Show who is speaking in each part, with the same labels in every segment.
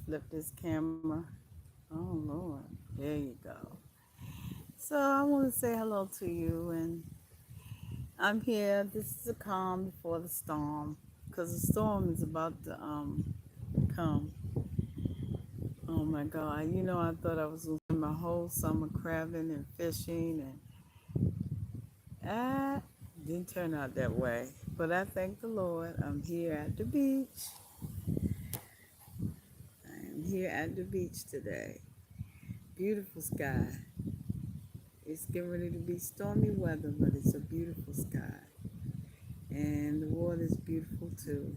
Speaker 1: flip this camera. Oh Lord, there you go. So I want to say hello to you, and I'm here. This is a calm before the storm, because the storm is about to come. Oh my God! I thought I was gonna spend my whole summer crabbing and fishing, and ah, didn't turn out that way. But I thank the Lord. I'm here at the beach. I am here at the beach today. Beautiful sky. It's getting ready to be stormy weather, but it's a beautiful sky. And the water is beautiful too.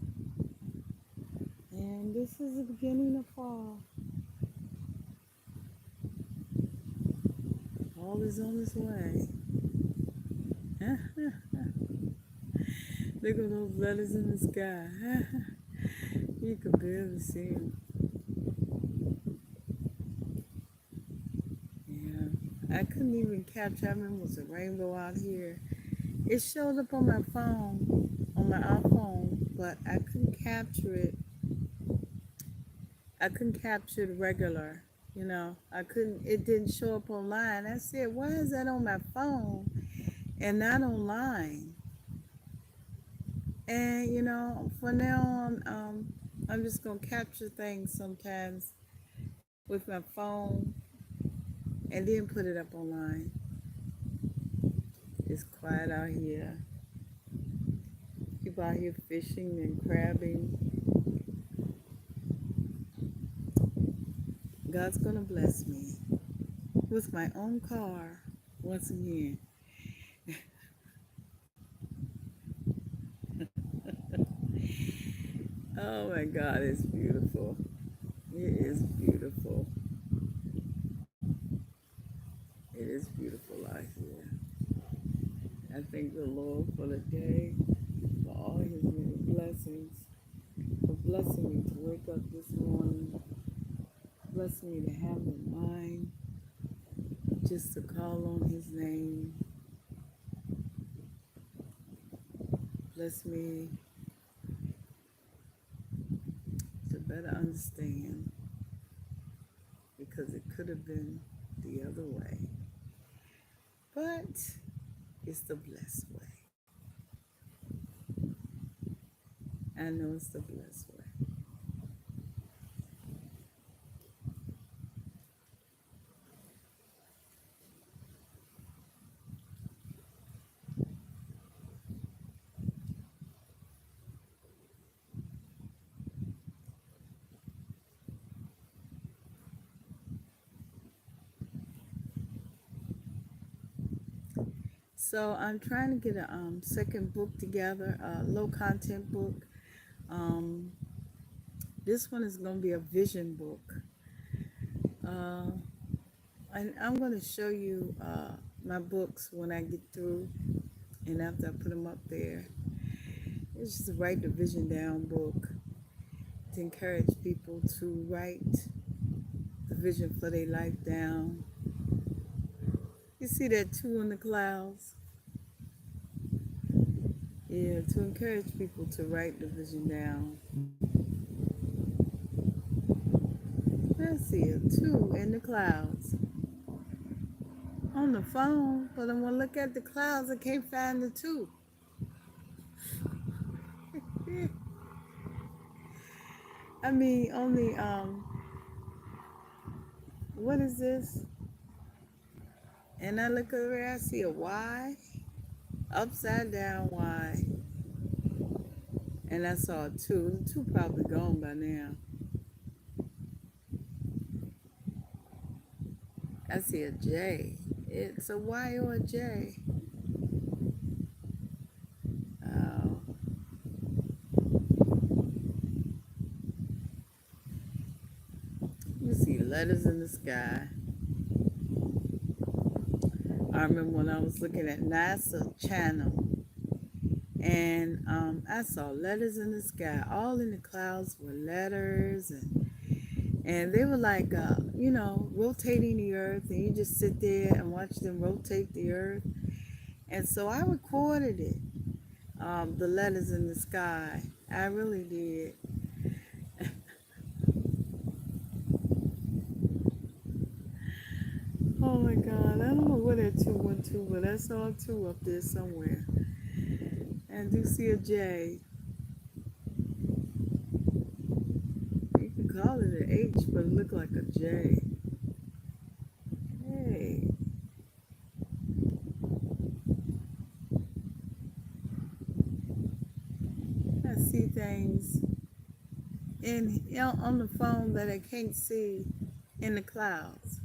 Speaker 1: And this is the beginning of fall. Fall is on its way. Look at those letters in the sky. You can barely see them. Yeah. I couldn't even capture. I remember it was a rainbow out here. It showed up on my phone, on my iPhone, but I couldn't capture it. I couldn't capture the regular. I couldn't. It didn't show up online. I said, "Why is that on my phone and not online?" And for now on, I'm just gonna capture things sometimes with my phone and then put it up online. It's quiet out here. People out here fishing and crabbing. God's gonna bless me with my own car once again. Oh my God, it's beautiful. It is beautiful. It is beautiful out here. I thank the Lord for the day, for all his many blessings, for blessing me to wake up this morning, blessing me to have the mind just to call on his name, bless me to better understand, because it could have been the other way. But it's the blessed way. I know it's the blessed way. So I'm trying to get a second book together, a low content book. Um, this one is going to be a vision book. Uh, and I'm going to show you my books when I get through and after I put them up there. It's just a write the vision down book to encourage people to write the vision for their life down. You see that two in the clouds? Yeah, to encourage people to write the vision down. I see a two in the clouds on the phone, but I'm gonna look at the clouds. I can't find the two. I mean, on the what is this? And I look over, I see a Y, upside down Y, and I saw a two. The two probably gone by now. I see a J. It's a Y or a J. Oh, you see letters in the sky. I remember when I was looking at NASA channel, and I saw letters in the sky. All in the clouds were letters, and they were like, rotating the earth, and you just sit there and watch them rotate the earth. And so I recorded it, the letters in the sky. I really did. Oh my God, I don't know where that two went to, but I saw a two up there somewhere. And I do see a J. You can call it an H, but it looked like a J. Hey, I see things in on the phone that I can't see in the clouds.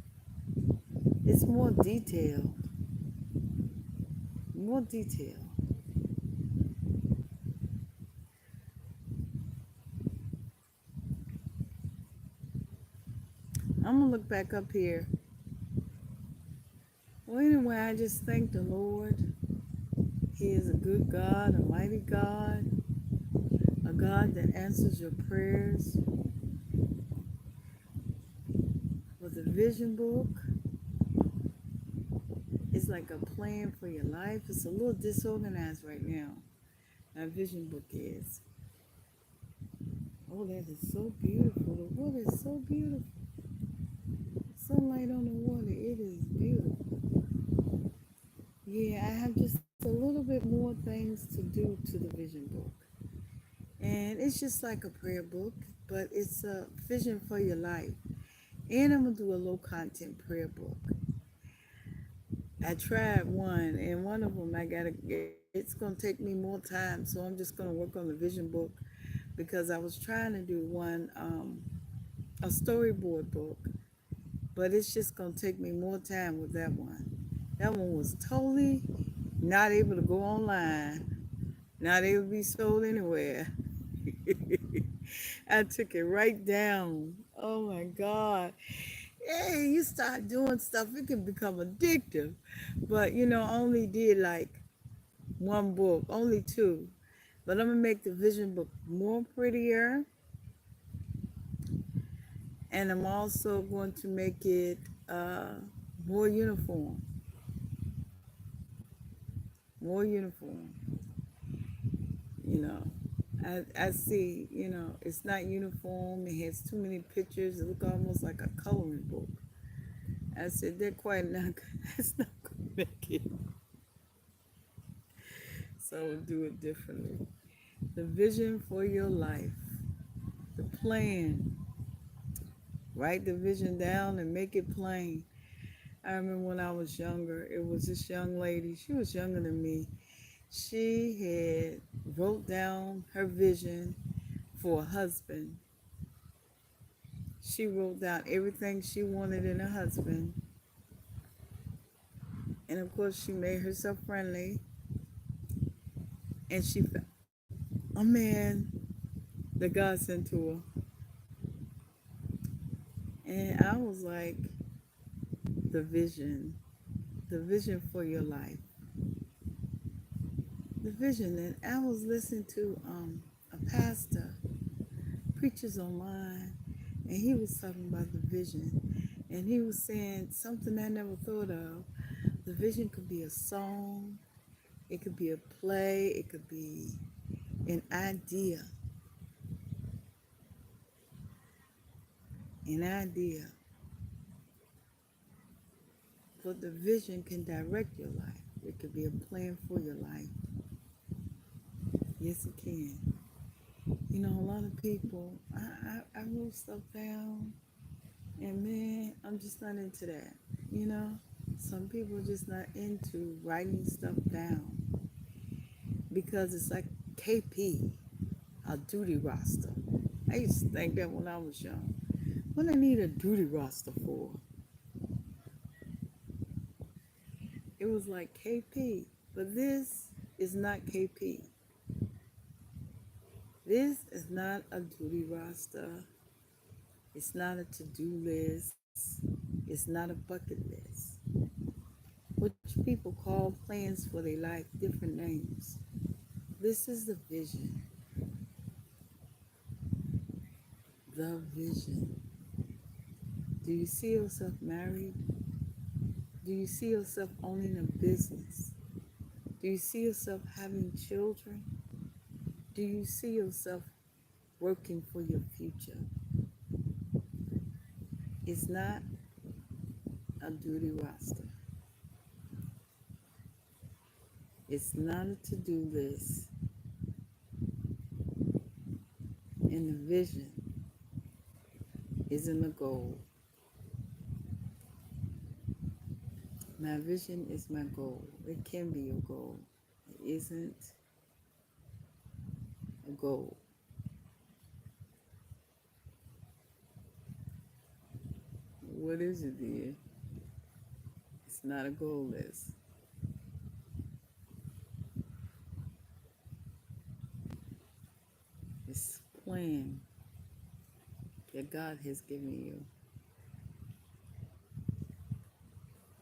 Speaker 1: It's more detailed, more detail. I'm gonna look back up here. Well, anyway, I just thank the Lord. He is a good God, a mighty God, a God that answers your prayers. With a vision book, it's like a plan for your life. It's a little disorganized right now. My vision book is. Oh, that is so beautiful. The water is so beautiful. Sunlight on the water, it is beautiful. Yeah, I have just a little bit more things to do to the vision book. And it's just like a prayer book, but it's a vision for your life. And I'm going to do a low content prayer book. I tried one, and one of them it's going to take me more time, so I'm just going to work on the vision book because I was trying to do one, a storyboard book, but it's just going to take me more time with that one. That one was totally not able to go online, not able to be sold anywhere. I took it right down. Oh my God. Hey, you start doing stuff, it can become addictive. But I only did like one book, only two. But I'm gonna make the vision book more prettier, and I'm also going to make it more uniform. More uniform. You know, I see. It's not uniform. It has too many pictures. It looks almost like a coloring book. I said they're quite not. That's not gonna make it. So we'll do it differently. The vision for your life. The plan. Write the vision down and make it plain. I remember when I was younger, it was this young lady. She was younger than me. She had wrote down her vision for a husband. She wrote down everything she wanted in a husband. And of course, she made herself friendly. And she found a man that God sent to her. And I was like, the vision for your life. The vision. And I was listening to a pastor, preachers online, and he was talking about the vision. And he was saying something I never thought of. The vision could be a song, it could be a play, it could be an idea. An idea. But the vision can direct your life. It could be a plan for your life. Yes, it can. A lot of people, I wrote stuff down, and man, I'm just not into that. You know, some people are just not into writing stuff down because it's like KP, a duty roster. I used to think that when I was young. What I need a duty roster for? It was like KP, but this is not KP. This is not a duty roster. It's not a to-do list. It's not a bucket list. Which people call plans for their life different names. This is the vision. The vision. Do you see yourself married? Do you see yourself owning a business? Do you see yourself having children? Do you see yourself working for your future? It's not a duty roster. It's not a to-do list. And the vision isn't a goal. My vision is my goal. It can be a goal. It isn't a goal. What is it, dear? It's not a goal list. It's a plan that God has given you.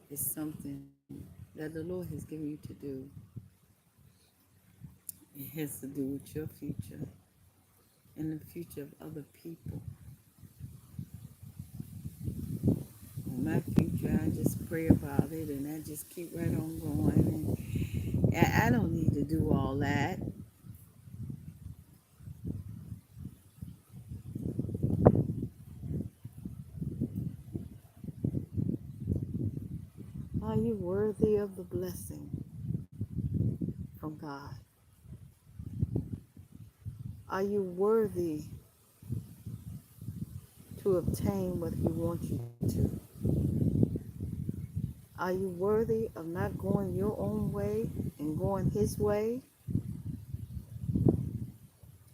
Speaker 1: It's something that the Lord has given you to do. It has to do with your future and the future of other people. On my future, I just pray about it and I just keep right on going. And I don't need to do all that. Are you worthy of the blessing from God? Are you worthy to obtain what He wants you to? Are you worthy of not going your own way and going His way?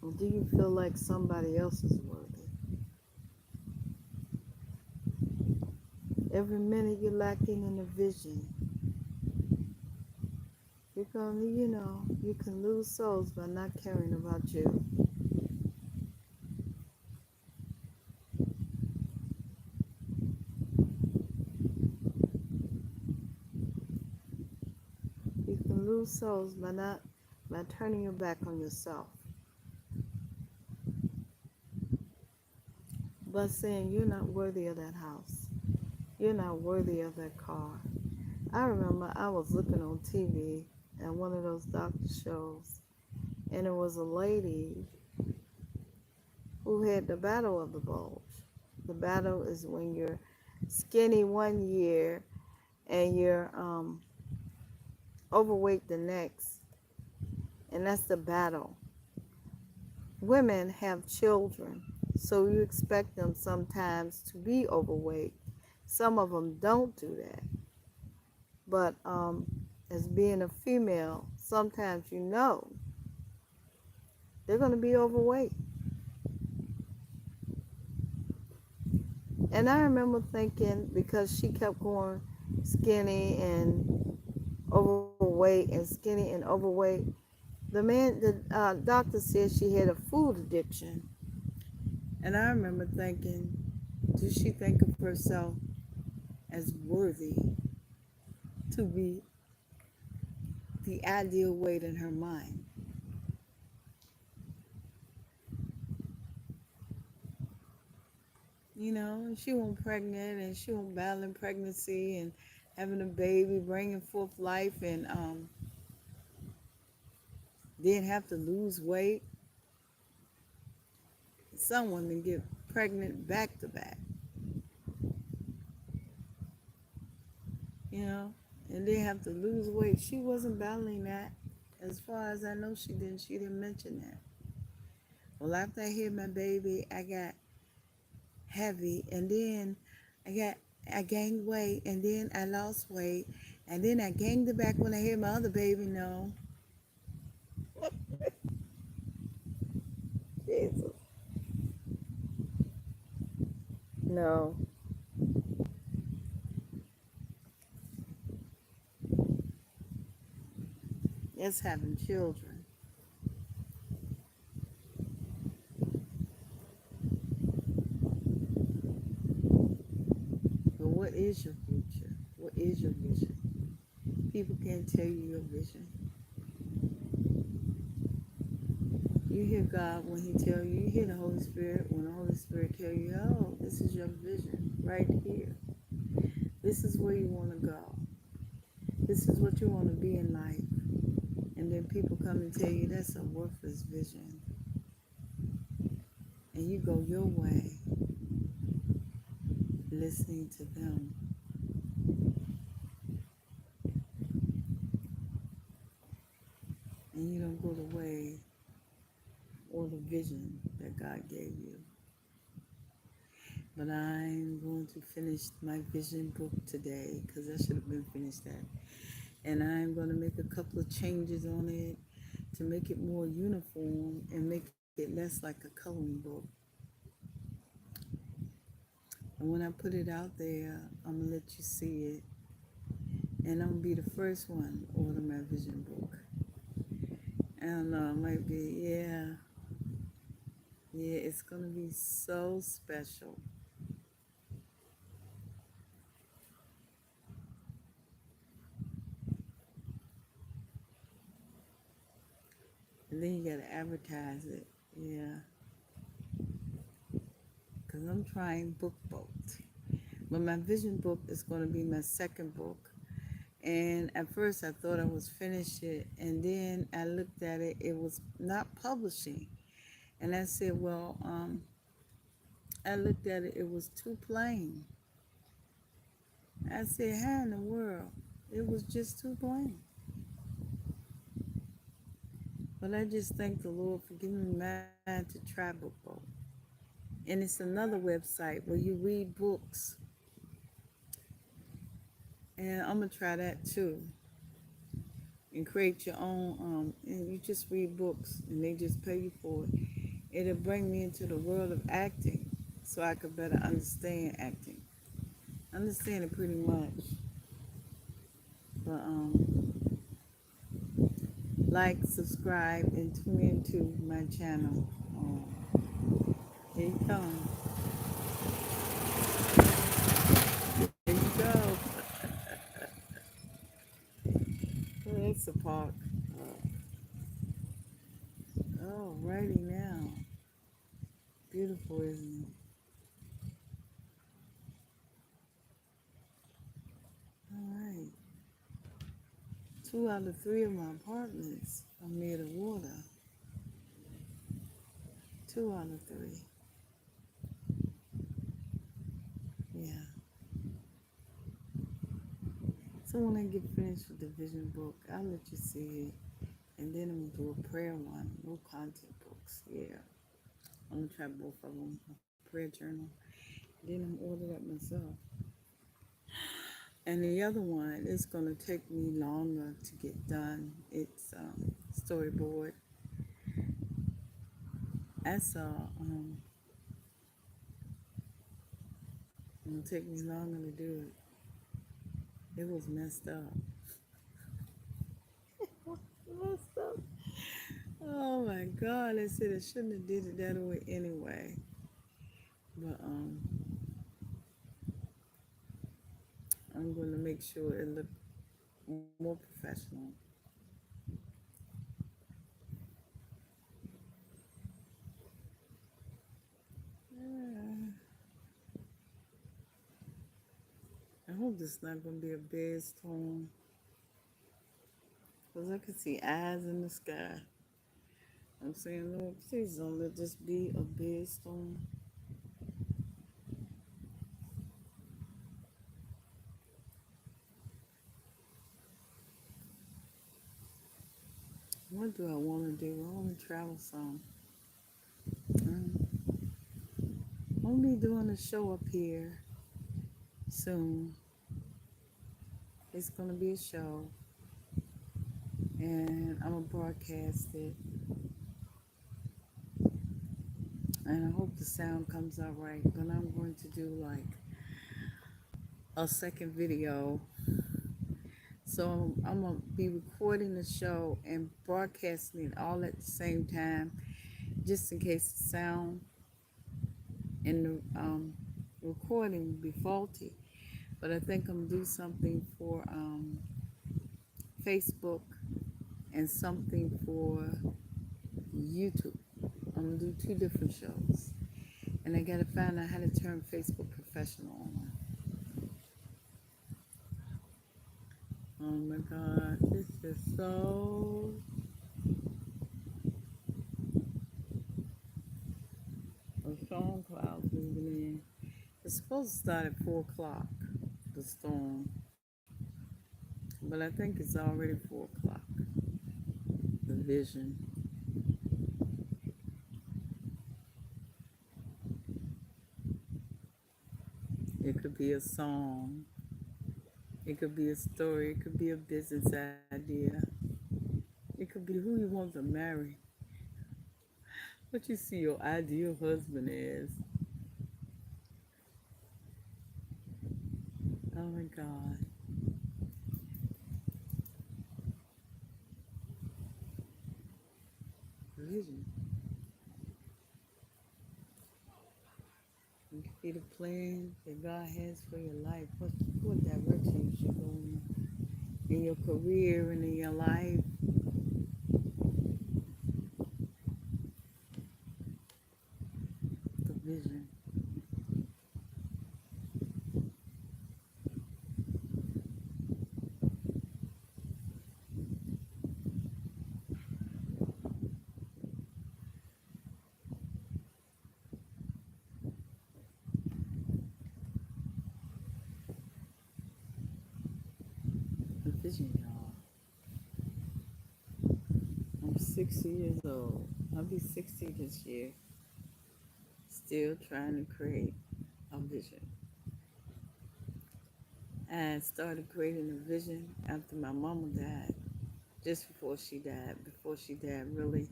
Speaker 1: Or do you feel like somebody else is worthy? Every minute you're lacking in a vision, you're going to, you can lose souls by not caring about you. You can lose souls by turning your back on yourself. By saying you're not worthy of that house. You're not worthy of that car. I remember I was looking on TV at one of those doctor shows, and it was a lady who had the battle of the bulge. The battle is when you're skinny one year and you're overweight the next, and that's the battle. Women have children, so you expect them sometimes to be overweight. Some of them don't do that. But as being a female, sometimes they're going to be overweight. And I remember thinking, because she kept going skinny and overweight and skinny and overweight, the doctor said she had a food addiction. And I remember thinking, does she think of herself as worthy to be the ideal weight in her mind? She went pregnant and she went battling pregnancy and having a baby, bringing forth life, and didn't have to lose weight. Some women get pregnant back to back, and they have to lose weight. She wasn't battling that. As far as I know, she didn't. She didn't mention that. Well, after I had my baby, I got heavy, and then I gained weight, and then I lost weight, and then I gained it back when I had my other baby. No, Jesus, no. It's having children. But what is your future? What is your vision? People can't tell you your vision. You hear God when He tell you. You hear the Holy Spirit when the Holy Spirit tell you, oh, this is your vision right here. This is where you want to go. This is what you want to be in life. And then people come and tell you that's a worthless vision. And you go your way listening to them. pull away all the vision that God gave you. But I'm going to finish my vision book today because I should have been finished that. And I'm going to make a couple of changes on it to make it more uniform and make it less like a coloring book. And when I put it out there, I'm going to let you see it. And I'm going to be the first one to order my vision book. I don't know, it might be, yeah, it's going to be so special. And then you got to advertise it, yeah. Because I'm trying book both. But my vision book is going to be my second book. And at first I thought I was finished it. And then I looked at it, it was not publishing. And I said, well, I looked at it, it was too plain. I said, how in the world? It was just too plain. But I just thank the Lord for giving me mind to try BookBoat. And it's another website where you read books. And I'm going to try that too. And create your own, and you just read books and they just pay you for it. It'll bring me into the world of acting so I could better understand acting. Understand it pretty much. But like, subscribe, and tune into my channel. Here you come. There you go. Oh, that's a park. Oh, righty now. Beautiful, isn't it? All right. 2 out of 3 of my apartments are near the water. 2 out of 3. Yeah. So when I get finished with the vision book, I'll let you see it. And then I'm going to do a prayer one. No content books. Yeah. I'm going to try both of them. A prayer journal. Then I'm order that myself. And the other one is going to take me longer to get done. It's storyboard. I saw, it'll take me longer to do it. It was messed up. Messed up. Oh my God! I said I shouldn't have did it that way anyway. But I'm going to make sure it look more professional. Yeah. I hope this is not going to be a bad storm. Because I can see eyes in the sky. I'm saying, Lord, please don't let this be a bad storm. What do I want to do? I want to travel some. Um, I'll be doing a show up here soon. It's going to be a show. And I'm going to broadcast it. And I hope the sound comes out right. But I'm going to do like a second video. So I'm going to be recording the show and broadcasting it all at the same time, just in case the sound and the recording will be faulty. But I think I'm going to do something for Facebook and something for YouTube. I'm going to do 2 different shows. And I got to find out how to turn Facebook professional on. Oh my God, this is so... A storm clouds moving in. It's supposed to start at 4 o'clock, the storm. But I think it's already 4 o'clock. The vision. It could be a song, it could be a story, it could be a business idea, it could be who you want to marry, what you see your ideal husband as. Oh my God. Vision. It could be the plan that God has for your life. What direction you should go in your career and in your life. The vision. The vision, y'all. I'm 60 years old. I'll be 60 this year. Still trying to create a vision. I started creating a vision after my mama died. Just before she died, really.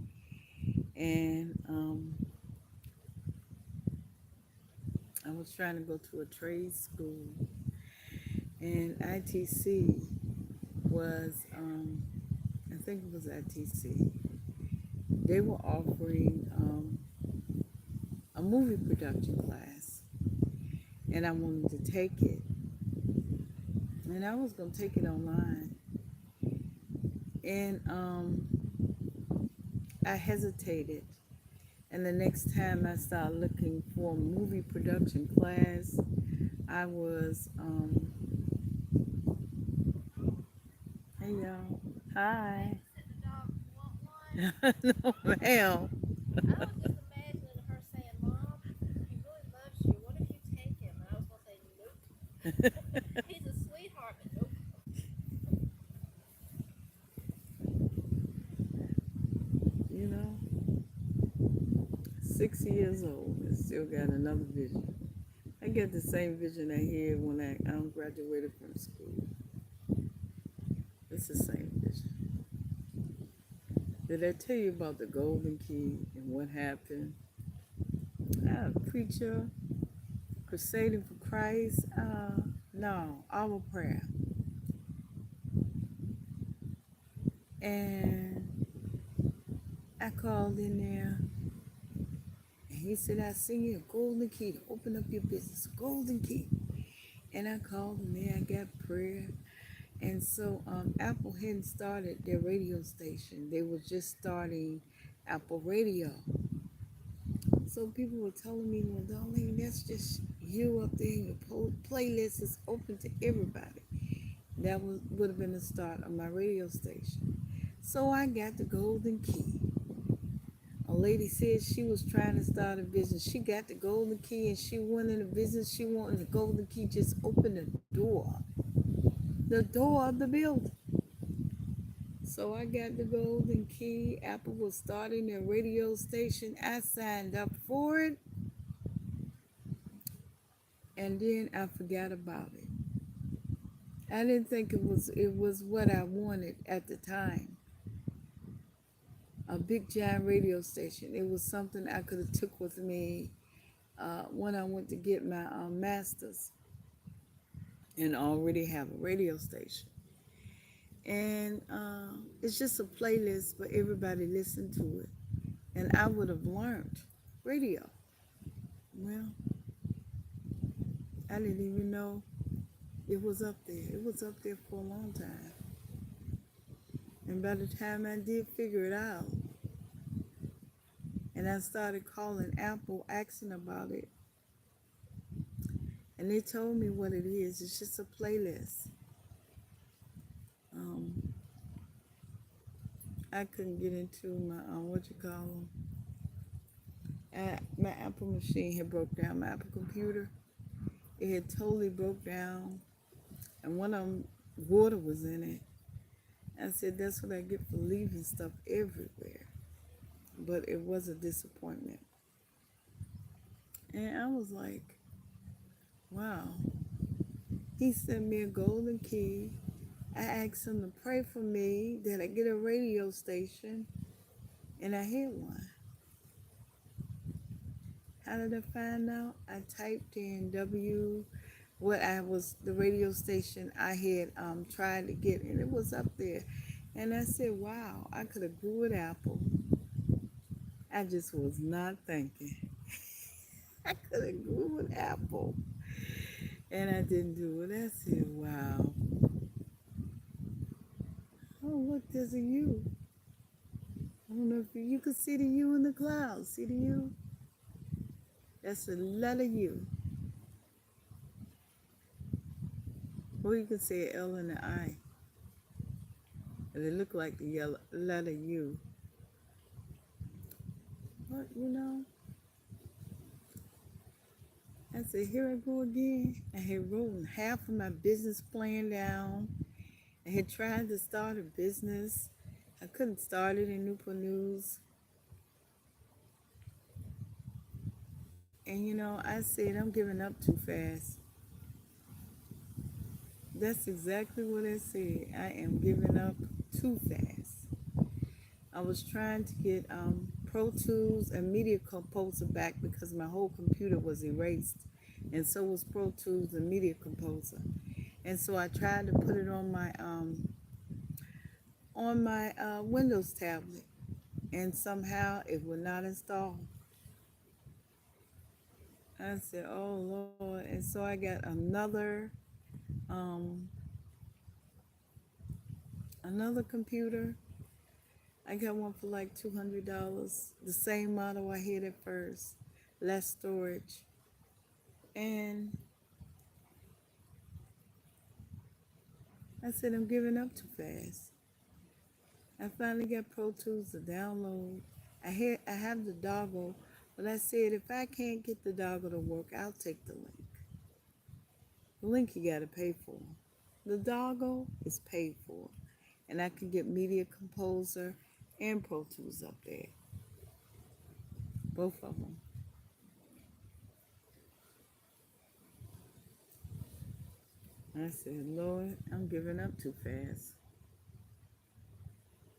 Speaker 1: And I was trying to go to a trade school, and ITC was, I think it was ITC. They were offering a movie production class, and I wanted to take it. And I was going to take it online. And I hesitated. And the next time I started looking for a movie production class, I was, hey y'all, hi. No, ma'am.
Speaker 2: I was just imagining her saying, "Mom, he really loves you. What if you take him?" And I was gonna say, "Nope." He's a sweetheart, but nope.
Speaker 1: You know, 60 years old and still got another vision. I get the same vision I had when I graduated from school. It's the same vision. Did I tell you about the golden key and what happened? A preacher crusading for Christ. No, our prayer. And I called in there, and he said, I sing you a golden key to open up your business. A golden key. And I called in there, I got prayer. And so Apple hadn't started their radio station. They were just starting Apple Radio. So people were telling me, well, Darlene, that's just you up there. Your playlist is open to everybody. Would have been the start of my radio station. So I got the golden key. A lady said she was trying to start a business. She got the golden key and she went in the business. She wanted the golden key just open the door of the building. So I got the golden key. Apple was starting their radio station. I signed up for it, and then I forgot about it. I didn't think it was what I wanted at the time. A big giant radio station. It was something I could have took with me when I went to get my master's and already have a radio station. And it's just a playlist for everybody listen to it. And I would have learned radio. Well, I didn't even know it was up there. It was up there for a long time. And by the time I did figure it out, and I started calling Apple asking about it, and they told me what it is. It's just a playlist. Um, I couldn't get into my what you call them. My Apple machine had broke down. My Apple computer, it had totally broke down, and one of them water was in it. I said, that's what I get for leaving stuff everywhere. But it was a disappointment. And I was like, wow. He sent me a golden key. I asked him to pray for me that I get a radio station, and I had one. How did I find out? I typed in what I was, the radio station I had tried to get, and it was up there. And I said, wow, I could have grew an apple. I just was not thinking. I could have grew an apple. And I didn't do it. I said, wow. Oh, look, there's a U. I don't know if you could see the U in the clouds. See the U? That's the letter U. Or you could say L and the I. And it looked like the yellow letter U. But, I said, here I go again. I had written half of my business plan down. I had tried to start a business. I couldn't start it in Newport News. And I said, I'm giving up too fast. That's exactly what I said. I am giving up too fast. I was trying to get Pro Tools and Media Composer back because my whole computer was erased. And so was Pro Tools and Media Composer. And so I tried to put it on my Windows tablet. And somehow it would not install. I said, oh Lord. And so I got um, another computer. I got one for like $200. The same model I had at first. Less storage. And I said, I'm giving up too fast. I finally got Pro Tools to download. I have the doggle, but I said, if I can't get the doggle to work, I'll take the link. The link you got to pay for. The doggle is paid for. And I can get Media Composer and Pro Tools up there. Both of them. I said, Lord, I'm giving up too fast.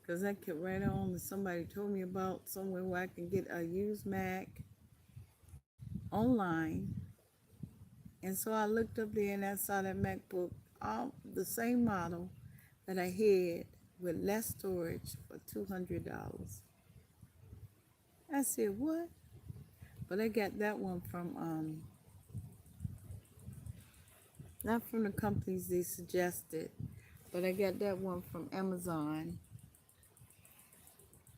Speaker 1: Because I kept right on and somebody told me about somewhere where I can get a used Mac online. And so I looked up there and I saw that MacBook, all the same model that I had with less storage for $200. I said, what? But I got that one from, not from the companies they suggested, but I got that one from Amazon.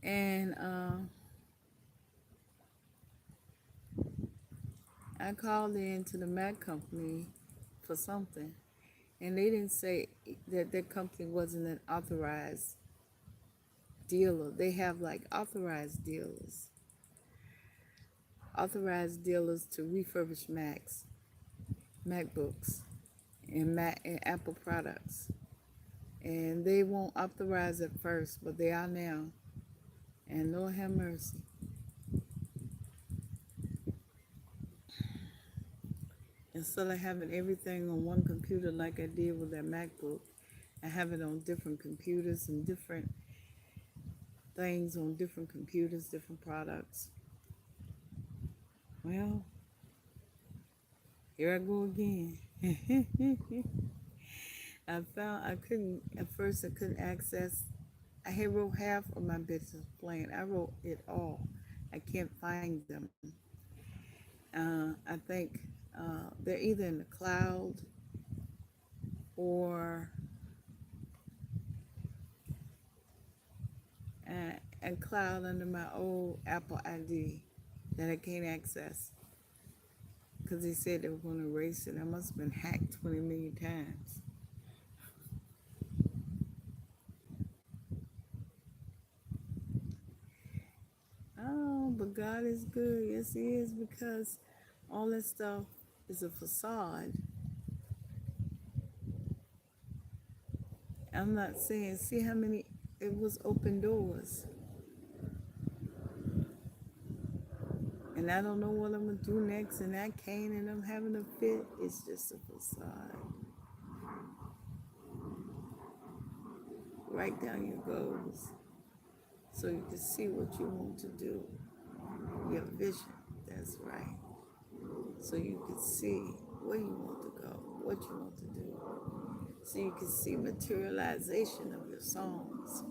Speaker 1: And I called in to the Mac company for something. And they didn't say that their company wasn't an authorized dealer. They have like authorized dealers to refurbish MacBooks, and Apple products. And they won't authorize it first, but they are now. And Lord have mercy. Instead of having everything on one computer like I did with that MacBook, I have it on different computers and different things on different computers, different products. Well, here I go again. At first I couldn't access, I had wrote half of my business plan. I wrote it all. I can't find them. I think they're either in the cloud or a cloud under my old Apple ID that I can't access because they said they were going to erase it. I must have been hacked 20 million times. Oh, but God is good. Yes, He is, because all that stuff is a facade. I'm not saying, see how many, it was open doors. And I don't know what I'm gonna do next, and that cane and I'm having a fit. It's just a facade. Write down your goals so you can see what you want to do. Your vision, that's right. So you can see where you want to go, what you want to do. So you can see materialization of your songs.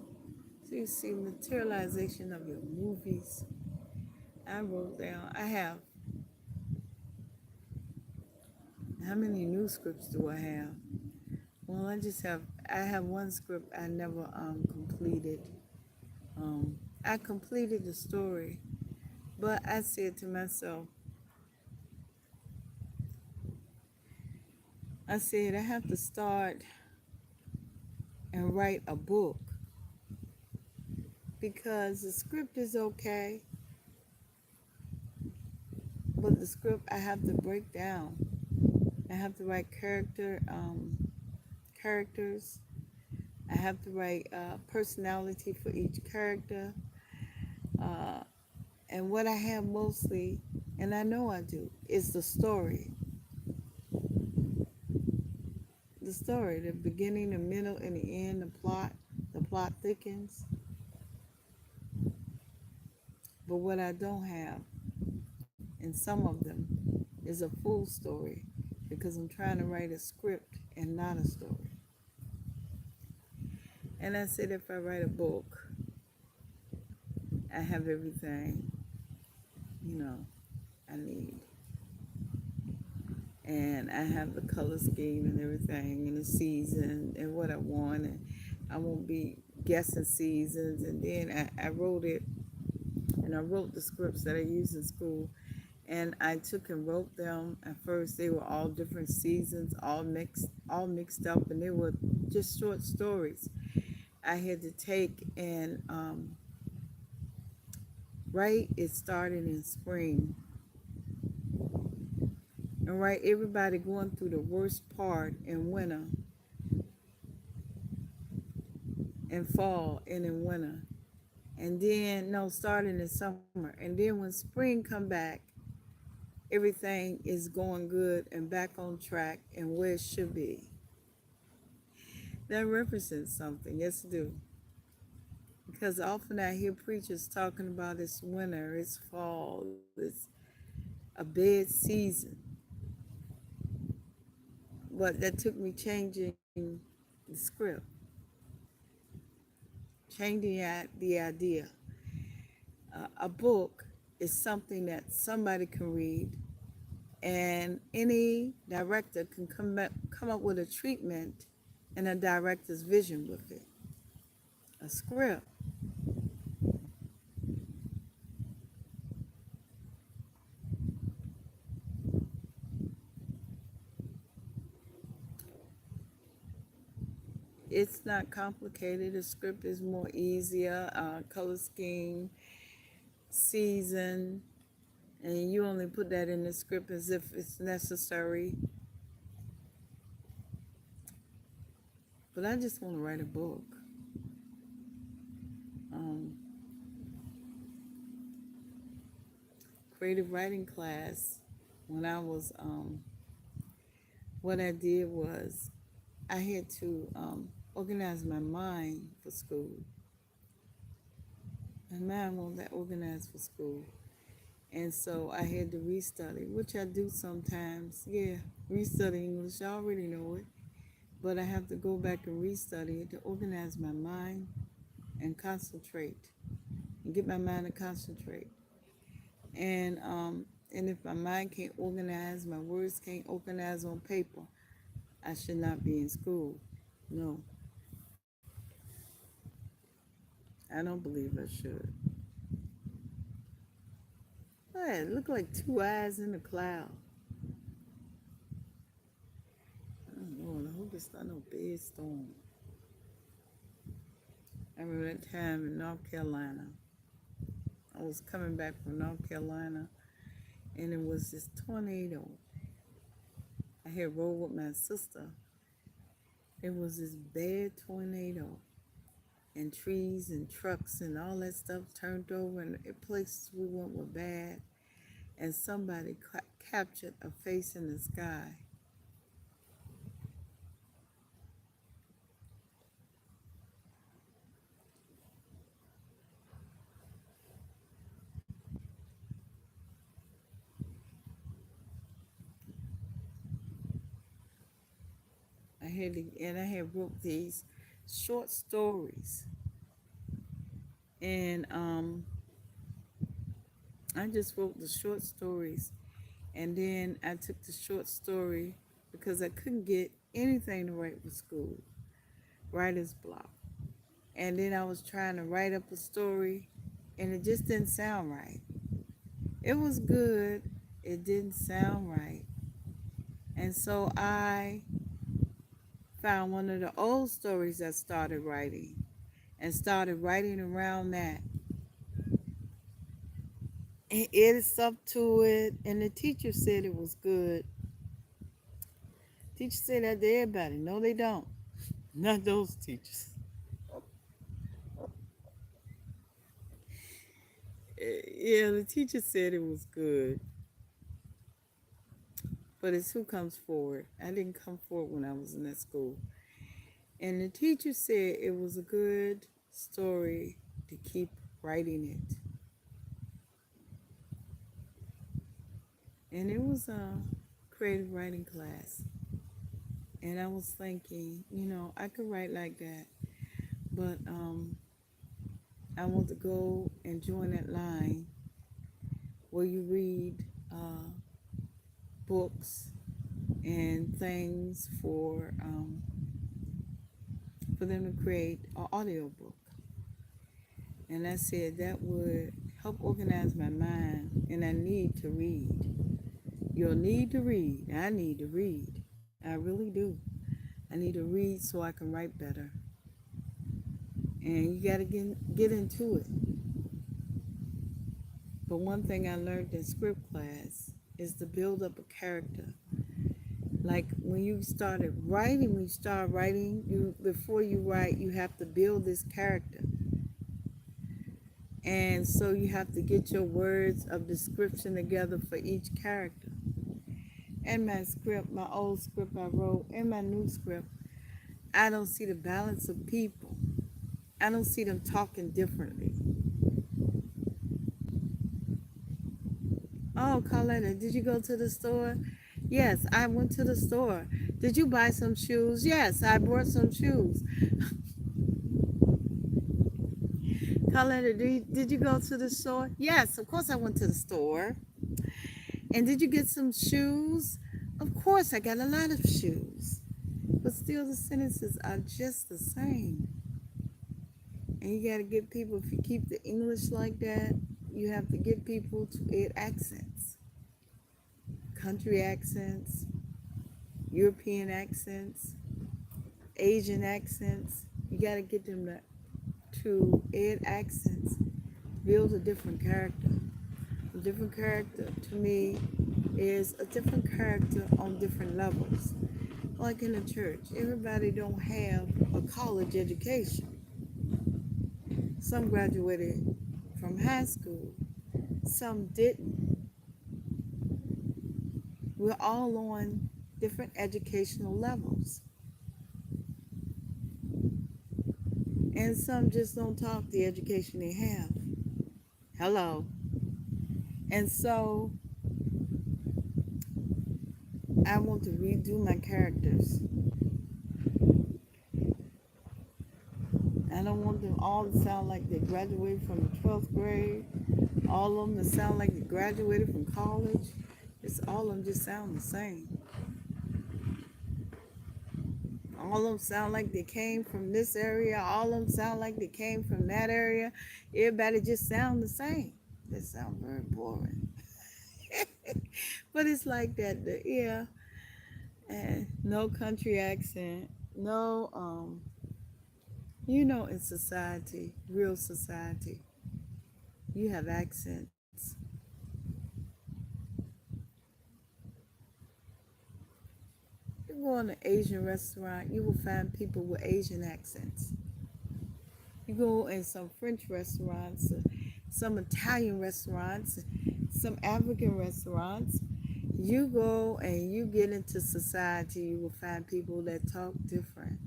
Speaker 1: So you see materialization of your movies. I wrote down, I have, how many new scripts do I have? Well, I have one script I never completed. I completed the story, but I said to myself, I said, I have to start and write a book because the script is okay, but the script I have to break down. I have to write characters. I have to write personality for each character. Uh, and what I have mostly, and I know I do, is the story. The story, the beginning, the middle, and the end, the plot. The plot thickens. But what I don't have, in some of them, is a full story because I'm trying to write a script and not a story. And I said if I write a book, I have everything, you know, I need. And I have the color scheme and everything and the season and what I want. And I won't be guessing seasons. And then I wrote it, and I wrote the scripts that I used in school. And I took and wrote them. At first, they were all different seasons, all mixed up, and they were just short stories. I had to take and write. It started in spring, and write everybody going through the worst part in winter and fall and in winter, and then no, starting in summer, and then when spring come back, everything is going good and back on track and where it should be. That represents something. Yes, it do. Because often I hear preachers talking about it's winter, it's fall, it's a bad season. But that took me changing the script, changing the idea. A book is something that somebody can read, and any director can come up with a treatment and a director's vision with it. A script, it's not complicated. A script is more easier. Color scheme, season, and you only put that in the script as if it's necessary. But I just want to write a book. Um, Creative writing class, when I was, what I did was I had to organize my mind for school. My mind wasn't that organized for school. And so I had to restudy, which I do sometimes. Yeah, restudy English. I already know it. But I have to go back and restudy it to organize my mind and concentrate and get my mind to concentrate. And if my mind can't organize, my words can't organize on paper, I should not be in school. No, I don't believe I should. Oh, it looked like two eyes in a cloud. Oh Lord, I hope it's not no big storm. I remember that time in North Carolina. I was coming back from North Carolina, and it was this tornado. I had rode with my sister, It was this bad tornado, and trees and trucks and all that stuff turned over, and the places we went were bad. And somebody captured a face in the sky. I had wrote these short stories, and I just wrote the short stories, and then I took the short story because I couldn't get anything to write for school, writer's block, and then I was trying to write up a story, and it just didn't sound right. It was good, it didn't sound right, and so I found one of the old stories I started writing and started writing around that and added stuff to it. And the teacher said it was good. Teachers say that to everybody. No, they don't. Not those teachers. Yeah, the teacher said it was good, but it's who comes forward. I didn't come forward when I was in that school. And the teacher said it was a good story to keep writing it. And it was a creative writing class. And I was thinking, I could write like that, but I want to go and join that line where you read books and things for them to create an audio book. And I said that would help organize my mind, and I need to read. You'll need to read. I need to read. I really do. I need to read so I can write better. And you got to get into it. But one thing I learned in script class is to build up a character. Like when you start writing, you before you write, you have to build this character. And so you have to get your words of description together for each character. And my script, my old script I wrote, and my new script, I don't see the balance of people. I don't see them talking differently. Oh, Carletta, did you go to the store? Yes, I went to the store. Did you buy some shoes? Yes, I bought some shoes. Carletta, did you go to the store? Yes, of course I went to the store. And did you get some shoes? Of course I got a lot of shoes. But still the sentences are just the same. And you got to get people, if you keep the English like that, you have to get people to add accents. Country accents, European accents, Asian accents. You got to get them to add accents, build a different character. A different character to me is a different character on different levels. Like in the church, everybody don't have a college education. Some graduated from high school, some didn't. We're all on different educational levels. And some just don't talk the education they have. Hello. And so I want to redo my characters. I don't want them all to sound like they graduated from the 12th grade. All of them to sound like they graduated from college. It's all of them just sound the same. All of them sound like they came from this area. All of them sound like they came from that area. Everybody just sound the same. They sound very boring. But it's like that. Yeah. And no country accent. No, in society, real society, you have accents. go in an Asian restaurant, you will find people with Asian accents. You go in some French restaurants, some Italian restaurants, some African restaurants. You go and you get into society, you will find people that talk different,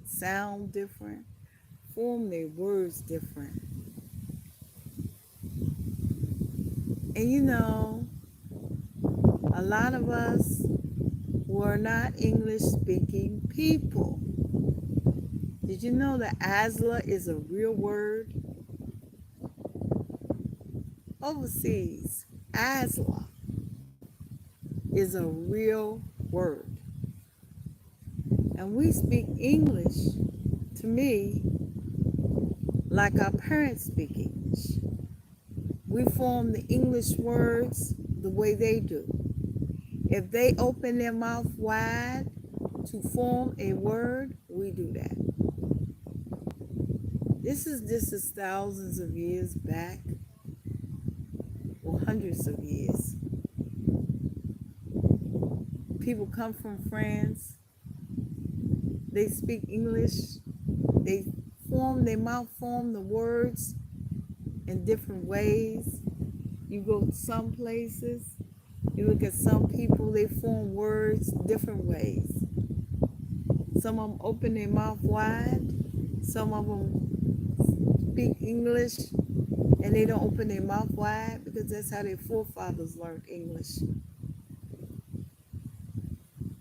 Speaker 1: sound different, form their words different. And a lot of us were not English speaking people. Did you know that ASLA is a real word? Overseas, ASLA is a real word. And we speak English, to me, like our parents speak English. We form the English words the way they do. If they open their mouth wide to form a word, we do that. This is thousands of years back, or hundreds of years. People come from France, they speak English, they their mouth form the words in different ways. You go to some places, you look at some people, they form words different ways. Some of them open their mouth wide, some of them speak English and they don't open their mouth wide because that's how their forefathers learned English.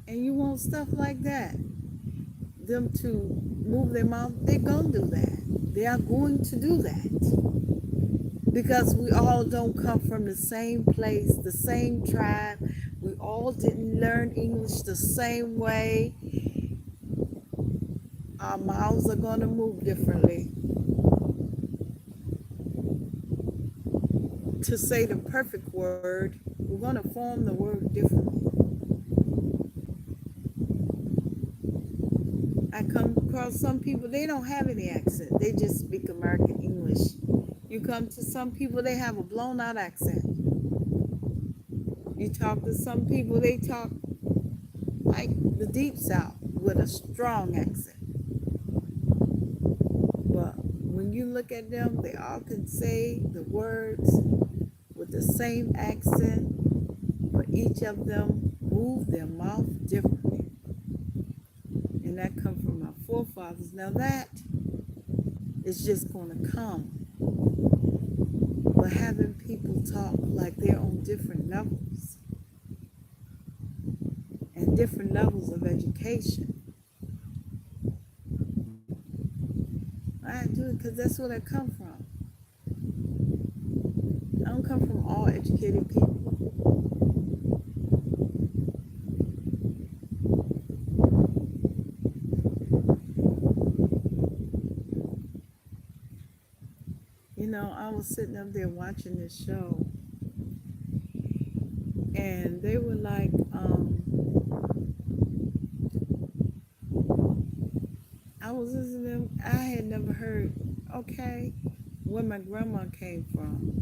Speaker 1: And you want stuff like that, them to move their mouth, they're going to do that. They are going to do that. Because we all don't come from the same place, the same tribe. We all didn't learn English the same way. Our mouths are going to move differently. To say the perfect word, we're going to form the word differently. I come across some people, they don't have any accent. They just speak American English. You come to some people, they have a blown out accent. You talk to some people, they talk like the deep south with a strong accent. But when you look at them, they all can say the words with the same accent, but each of them move their mouth differently. And that comes from our forefathers. Now that is just going to come. But having people talk like they're on different levels and different levels of education. I do it because that's where I come from. I don't come from all educated people. I was sitting up there watching this show, and they were like, I was listening to them. I had never heard, okay, where my grandma came from,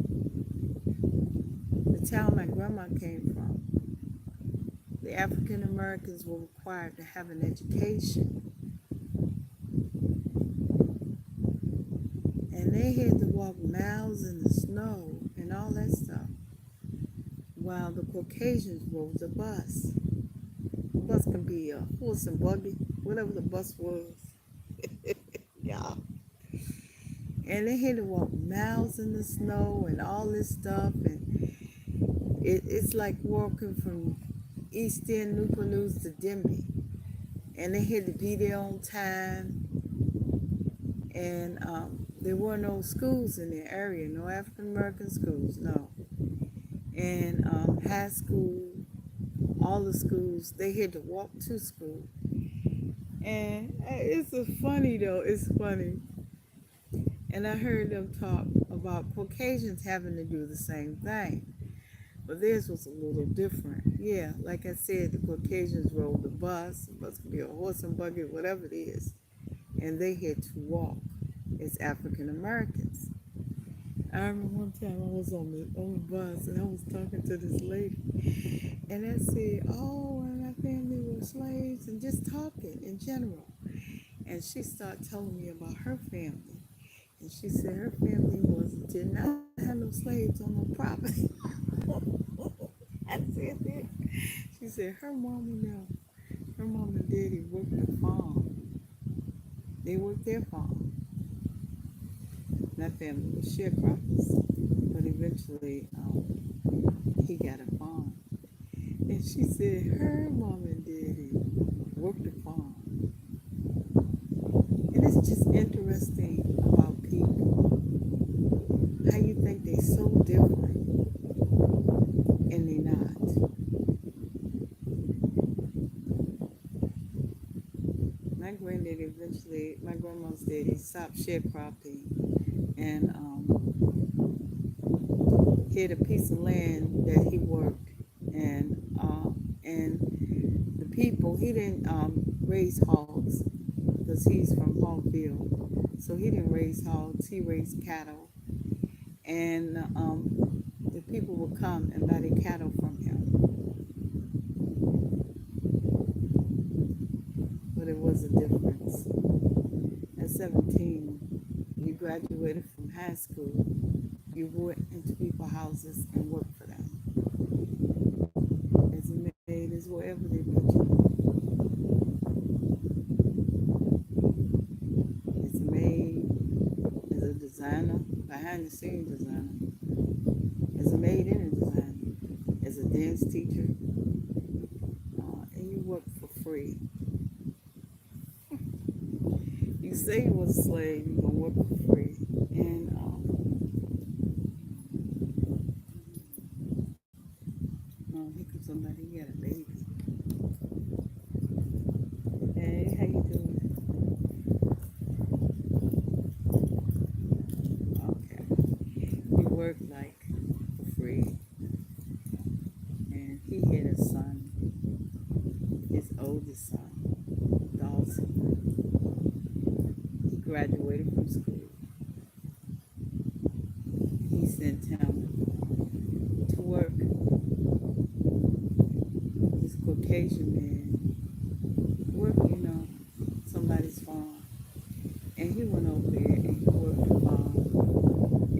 Speaker 1: the town my grandma came from. The African Americans were required to have an education. And they had to walk miles in the snow and all that stuff while the Caucasians rode the bus. The bus can be a horse and buggy, whatever the bus was. Yeah. And they had to walk miles in the snow and all this stuff. And it's like walking from East End, Newport News to Denby. And they had to be there on time. And there were no schools in the area, no African American schools, no. And high school, all the schools, they had to walk to school. And it's funny though, it's funny. And I heard them talk about Caucasians having to do the same thing. But theirs was a little different. Yeah, like I said, the Caucasians rode the bus could be a horse and buggy, whatever it is. And they had to walk as African Americans. I remember one time I was on the bus and I was talking to this lady, and I said, "Oh, and my family was slaves." just talking in general. And she started telling me about her family. And she said her family did not have no slaves on no property. I said that. She said her mom and daddy worked the farm. They worked their farm. That family was sharecroppers. But eventually, he got a farm. And she said her mom and daddy worked the farm. And it's just interesting about people. How you think they so different and they not. My grandma's daddy stopped sharecropping and he had a piece of land that he worked and the people he didn't raise hogs because he's from Hogville, so he didn't raise hogs. He raised cattle, and the people would come and buy the cattle from him. But it was a difference. At 17, you graduated from high school. You went into people's houses and worked for them as a maid, as wherever they put you. As a maid, as a designer, behind the scenes designer, as a maid and a designer, as a dance teacher, and you work for free. You say you was a slave, you're gonna work for free. And here comes somebody, he got a baby. Hey, how you doing? Okay. He worked like for free. And he had a son, his oldest son, Dawson. He graduated from school. He sent him to work. This Caucasian man worked, somebody's farm. And he went over there and he worked the farm.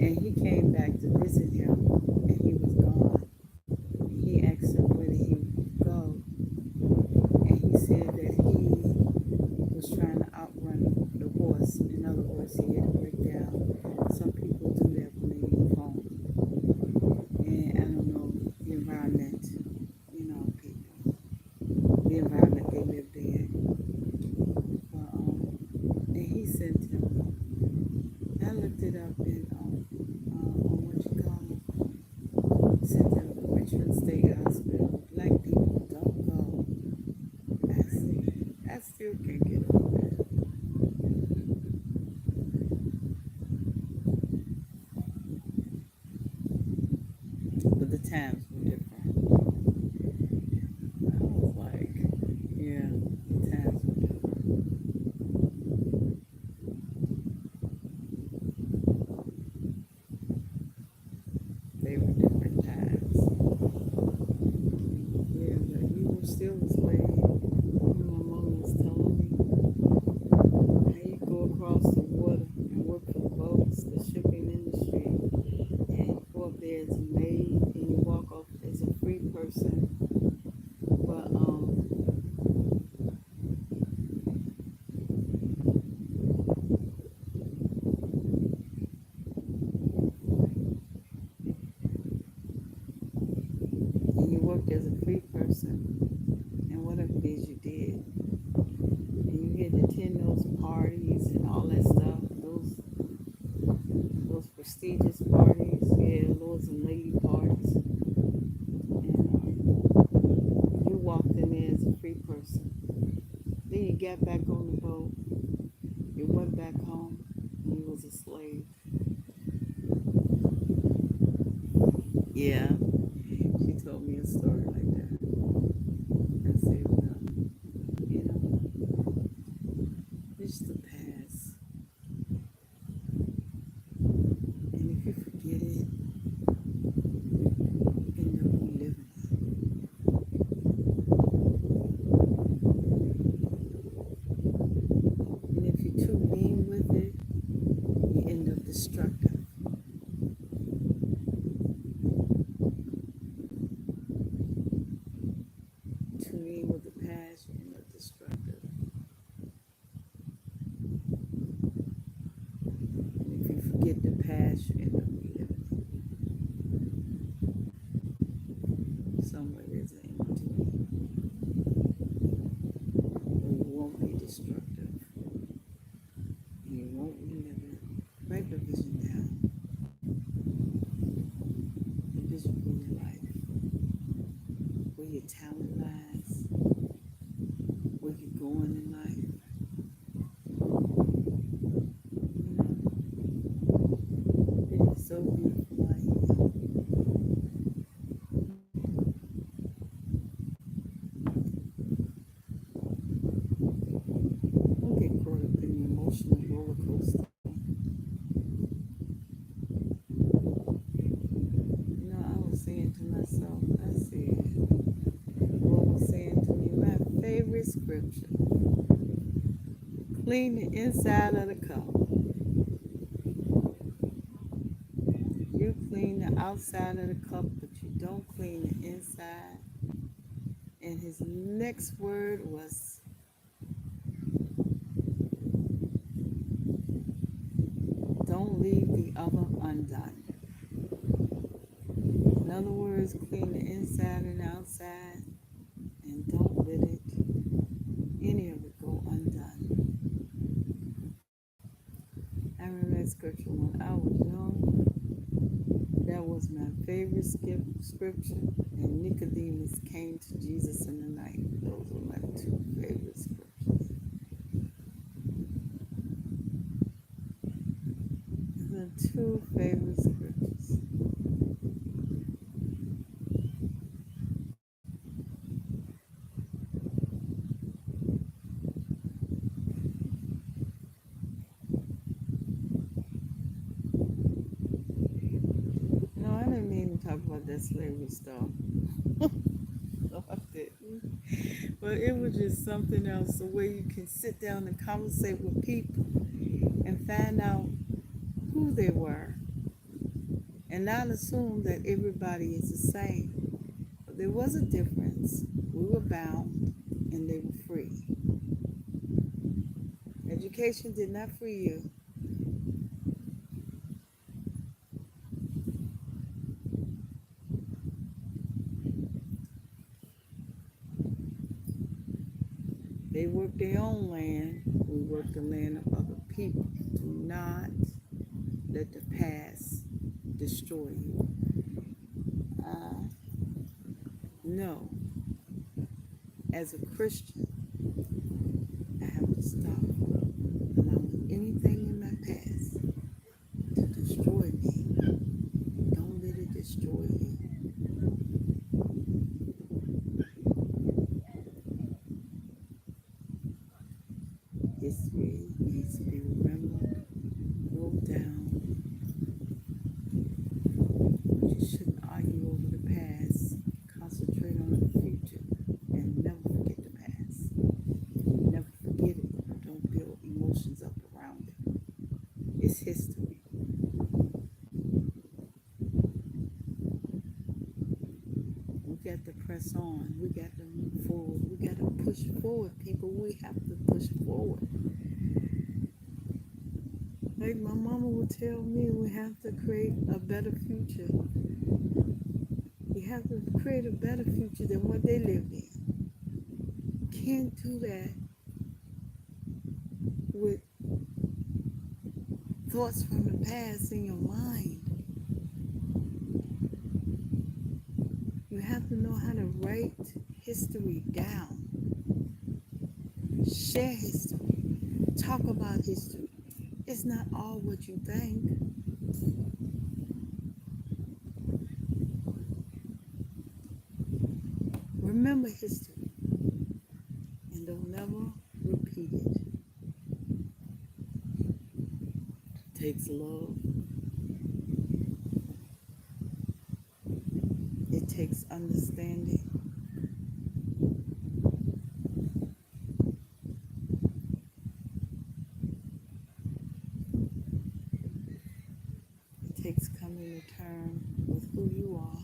Speaker 1: And he came back to visit him and he was gone. And he asked him where did he go. And he said that he was trying to outrun the horse. In other words, he had to break down. Some people do that when they leave home. And I don't know the environment, people, the environment they lived in. But, and he sent him. I looked it up in on what you call it. Sent him to Richmond State Hospital. Black people don't go. I still can't get over that. But the times were different. I was like, yeah, the times were different. They were different times. Yeah, but you were still a slave. My mom was telling me how you go across the water and work for the boats, the shipping industry, and you go up there as a maid and you walk off as a free person. But and you worked as a free person and whatever it is you did. And you had to attend those parties and all that stuff, those prestigious parties, yeah, lords and lady parties. And you walked in there as a free person. Then you got back on the boat, you went back home, and you was a slave. Yeah, she told me a story like that. I said, well, you know, it's the past. And if you forget it, you can never relive it. me with the past, you're not destructive. And if you forget the past, you end up reliving it. Somewhere there's an in between. Or you won't be destructive. And you won't relive it. Write the vision down. The vision for your life. Where your talent lies. Where you're going in life. You know, it is so beautiful out here. Don't get caught up in the emotional roller coaster. You know, I was saying to myself, I said, the Lord was saying to me, my favorite scripture, clean the inside of the cup. You clean the outside of the cup, but you don't clean the inside. And his next word was, don't leave the other undone. In other words, clean the inside and outside, and don't let it, any of it, go undone. I remember that scripture when I was young. That was my favorite scripture. And Nicodemus came to Jesus in the night. Those were my two favorite scriptures. The two favorite scriptures. No, I didn't mean to talk about that slavery stuff. No, I didn't. But it was just something else, the way you can sit down and conversate with people and find out who they were and not assume that everybody is the same. But there was a difference. We were bound and they were free. Education did not free you. They worked their own land. We worked the land of other people. Do not let the past destroy you. No. As a Christian, I have to stop allowing anything in my past to destroy me. Don't let it destroy you. History needs to be remembered, wrote down. But you shouldn't argue over the past. Concentrate on the future and never forget the past. Never forget it. Don't build emotions up around it. It's history. We got to press on. We got to move forward. We got to push forward, people. We have to push forward. Like my mama would tell me, we have to create a better future. We have to create a better future than what they lived in. Can't do that with thoughts from the past in your mind. You have to know how to write history down. Share history. Talk about history. It's not all what you think. Remember history and don't never repeat it. It takes love. It takes understanding. It takes coming to terms with who you are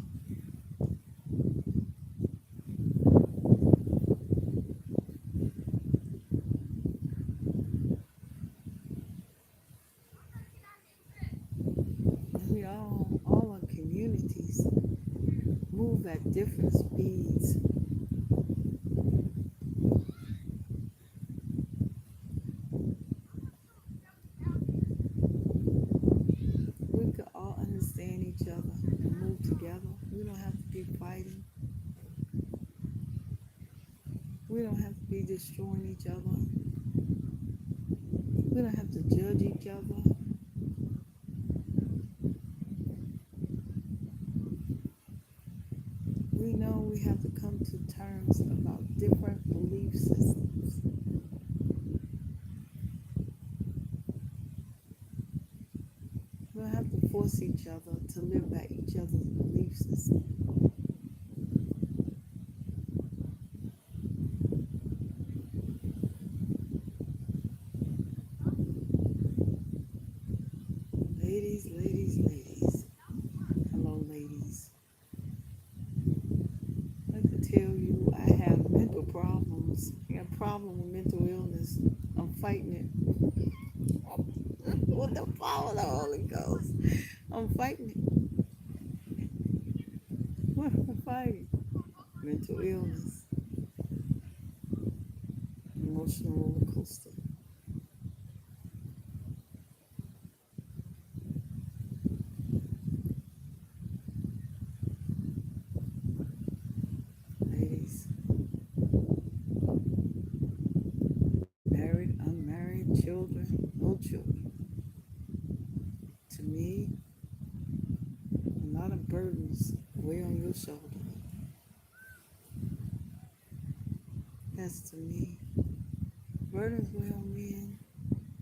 Speaker 1: move at different speeds. We could all understand each other and move together. We don't have to be fighting. We don't have to be destroying each other. We don't have to judge each other. We know we have to come to terms about different belief systems. We don't have to force each other to live by each other's belief system. Ladies, ladies, ladies. Hello, ladies. I could tell you I have mental problems. I got a problem with mental illness. I'm fighting it with the power of the Holy Ghost. I'm fighting it. What am I fighting? Mental illness, emotional roller coaster. Ladies, married, unmarried, children, no children. To me, a lot of burdens weigh on your shoulder. That's to me. Burdens weigh on men.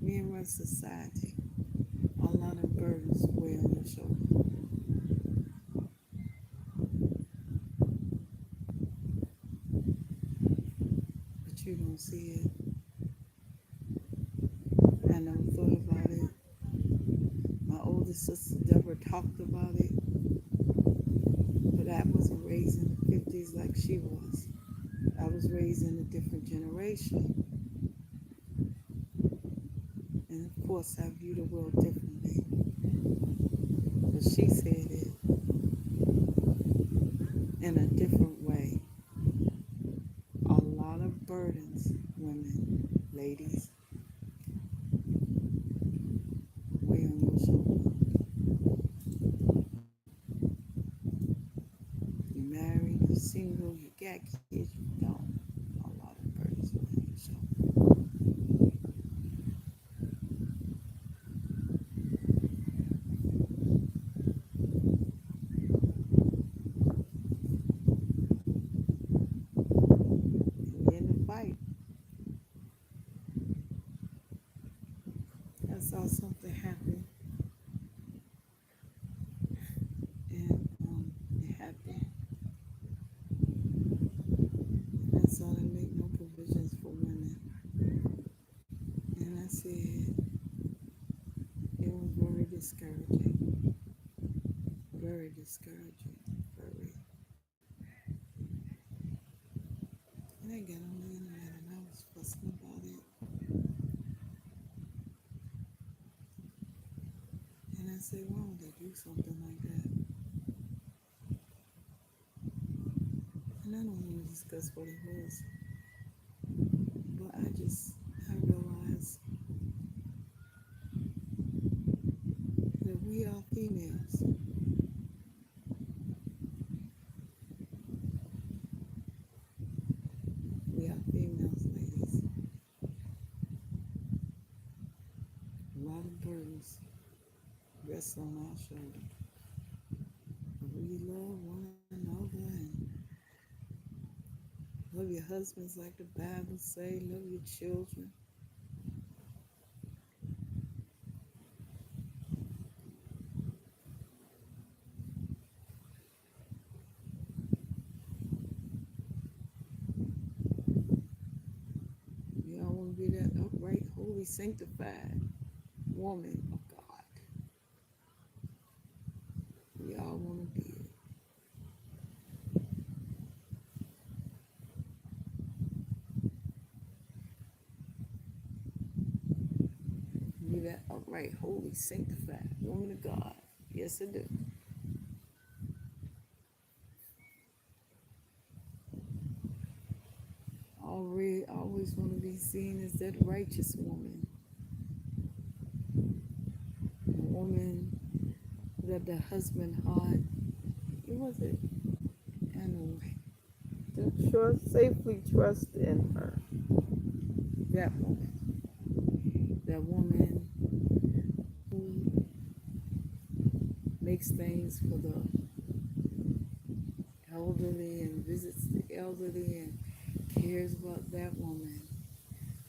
Speaker 1: Men run society. A lot of burdens weigh on your shoulder. But you don't see it. I never thought about it. My oldest sister Deborah talked about it. But I wasn't raised in the 50s like she was. I was raised in a different generation. And of course, I view the world differently. But she said it in a different way. A lot of burdens, women, ladies, weigh on your shoulder. You're married, you're single, you got kids, you don't. A lot of burdens weigh on your shoulder. And we're in the fight. I saw something happen, and it happened. And I saw them make no provisions for women. And I said, it was very discouraging. Very discouraging. Very. And I got on the internet and I was fussing about it. And I said, why would they do something like that? And I don't want to discuss what it was. But I realized that we are females. We are females, ladies. A lot of burdens rest on our shoulders. But we love one another and love your husbands like the Bible say, love your children. We all want to be that upright, holy, sanctified woman of God. We all want to be it. Be that upright, holy, sanctified woman of God. Yes, I do. always want to be seen as that righteous woman, a woman that the husband had. It was it anyway. To trust, safely trust in her. That woman. That woman who makes things for the elderly and visits the elderly and cares about that woman.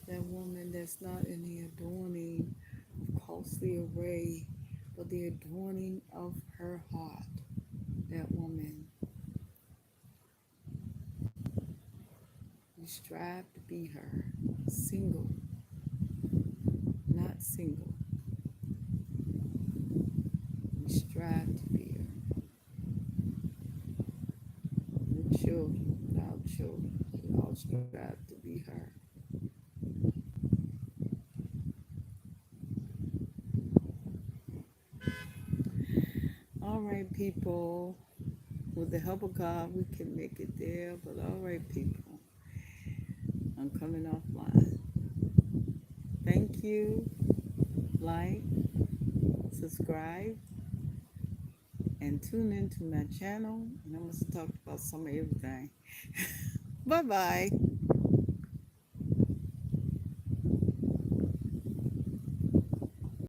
Speaker 1: That woman that's not in the adorning of costly array, but the adorning of her heart. That woman. We strive to be her. Single, not single. We strive to be her. With children, without children. We all strive to be her. All right, people. With the help of God, we can make it there. But all right, people. I'm coming offline. Thank you. Like, subscribe, and tune into my channel. And I'm going to talk about some of everything. Bye bye.